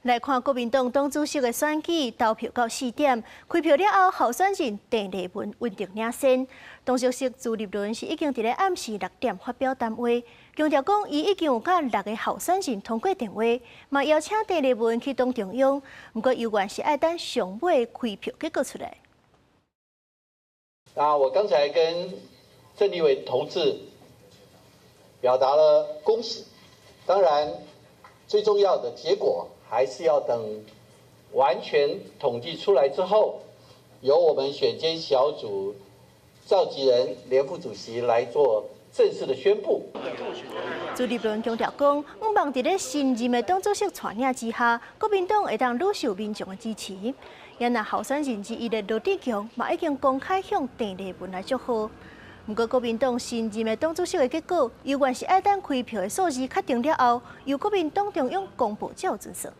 来看国民党党主席的选举，投票到4点，开票了后，候选人郑丽文稳定领先。党主席朱立伦是已经伫咧暗时6点发表谈话，强调讲伊已经有甲6个候选人通过电话，嘛邀请郑丽文去党中央。不过，犹原是爱等上尾开票结果出来。我刚才跟郑立伟同志表达了恭喜，当然最重要的结果还是要等完全统计出来之后，由我们选监小组召集人、连副主席来做正式的宣布。朱立伦强调讲，毋望伫咧新任的党主席带领之下，国民党会当愈受民众的支持。也那候选人之一的罗志强嘛已经公开向郑丽文来祝贺。不过，国民党新任的党主席的结果，犹原是爱等开票的数字确定了后，由国民党中央公布才有准算。